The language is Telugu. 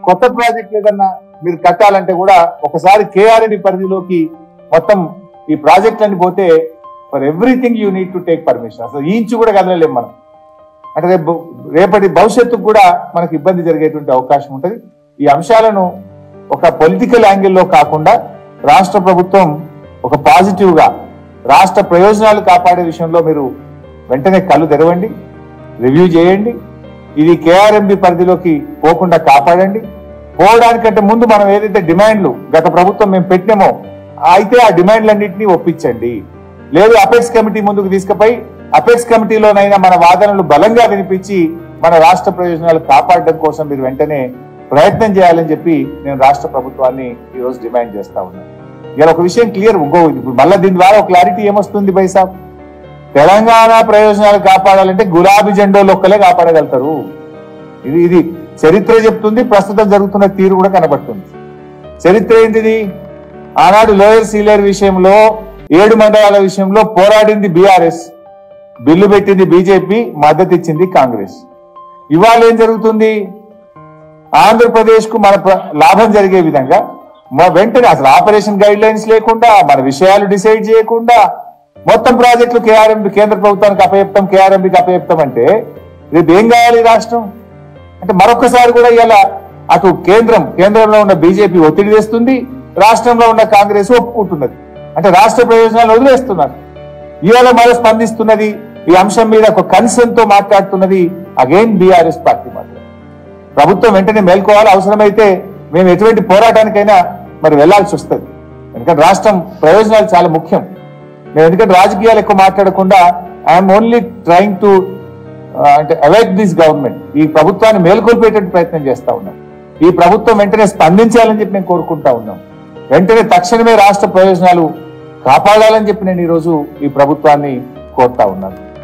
కొత్త ప్రాజెక్ట్ ఏదన్నా మీరు కట్టాలంటే కూడా ఒకసారి కేఆర్ఎంబి పరిధిలోకి మొత్తం ఈ ప్రాజెక్టులన్నీ పోతే for everything you need to take permission. అసలు ఈ ఇంచు కూడా కదలలేం మనం. అంటే రేపటి భవిష్యత్తుకు కూడా మనకు ఇబ్బంది జరిగేటువంటి అవకాశం ఉంటుంది. ఈ అంశాలను ఒక పొలిటికల్ యాంగిల్లో కాకుండా రాష్ట్ర ప్రభుత్వం ఒక పాజిటివ్ గా రాష్ట్ర ప్రయోజనాలు కాపాడే విషయంలో మీరు వెంటనే కళ్ళు తెరవండి, రివ్యూ చేయండి. ఇది కేఆర్ఎంబి పరిధిలోకి పోకుండా కాపాడండి. పోవడానికంటే ముందు మనం ఏదైతే డిమాండ్లు గత ప్రభుత్వం మేము పెట్టినామో అయితే ఆ డిమాండ్లన్నింటినీ ఒప్పించండి. లేదు అపెక్స్ కమిటీ ముందుకు తీసుకుపోయి అపెక్స్ కమిటీలోనైనా మన వాదనలు బలంగా వినిపించి మన రాష్ట్ర ప్రయోజనాలు కాపాడడం కోసం మీరు వెంటనే ప్రయత్నం చేయాలని చెప్పి నేను రాష్ట్ర ప్రభుత్వాన్ని ఈ రోజు డిమాండ్ చేస్తా ఉన్నాను. ఇలా ఒక విషయం క్లియర్ ఇప్పుడు మళ్ళీ దీని ద్వారా ఒక క్లారిటీ ఏమొస్తుంది బైసాబ్, తెలంగాణ ప్రయోజనాలు కాపాడాలంటే గులాబీ జెండాలు ఒక్కలే కాపాడగలుగుతారు. ఇది చరిత్ర చెప్తుంది, ప్రస్తుతం జరుగుతున్న తీరు కూడా కనబడుతుంది. చరిత్ర ఏంటిది? ఆనాడు లోయర్ సీలేరు విషయంలో 7 మండలాల విషయంలో పోరాడింది బీఆర్ఎస్, బిల్లు పెట్టింది బీజేపీ, మద్దతు ఇచ్చింది కాంగ్రెస్. ఇవాళ ఏం జరుగుతుంది? ఆంధ్రప్రదేశ్ కు మన లాభం జరిగే విధంగా వెంటనే అసలు ఆపరేషన్ గైడ్ లైన్స్ లేకుండా మన విషయాలు డిసైడ్ చేయకుండా మొత్తం ప్రాజెక్టులు కేఆర్ఎంబి కేంద్ర ప్రభుత్వానికి అపయప్తం, కేఆర్ఎంబికి అపయప్తం అంటే రేపు ఏం కావాలి రాష్ట్రం? అంటే మరొకసారి కూడా ఇలా అటు కేంద్రంలో ఉన్న బీజేపీ ఒత్తిడి వేస్తుంది, రాష్ట్రంలో ఉన్న కాంగ్రెస్ ఒప్పుకుంటున్నది. అంటే రాష్ట్ర ప్రయోజనాలు వదిలేస్తున్నారు. ఇవాళ మరో స్పందిస్తున్నది ఈ అంశం మీద ఒక కన్సర్న్ తో మాట్లాడుతున్నది అగైన్ బీఆర్ఎస్ పార్టీ మాత్రం. ప్రభుత్వం వెంటనే మేల్కోవాలి. అవసరమైతే మేము ఎటువంటి పోరాటానికైనా మరి వెళ్లాల్సి వస్తుంది. ఎందుకంటే రాష్ట్రం ప్రయోజనాలు చాలా ముఖ్యం. నేను ఎందుకంటే రాజకీయాలు ఎక్కువ మాట్లాడకుండా ఐఎమ్ ఓన్లీ ట్రయింగ్ టు అంటే అవేక్ దిస్ గవర్నమెంట్, ఈ ప్రభుత్వాన్ని మేల్కొల్పేటువంటి ప్రయత్నం చేస్తా ఉన్నాం. ఈ ప్రభుత్వం వెంటనే స్పందించాలని చెప్పి నేను కోరుకుంటా ఉన్నాం. వెంటనే తక్షణమే రాష్ట్ర ప్రయోజనాలు కాపాడాలని చెప్పి నేను ఈరోజు ఈ ప్రభుత్వాన్ని కోరుతా ఉన్నాను.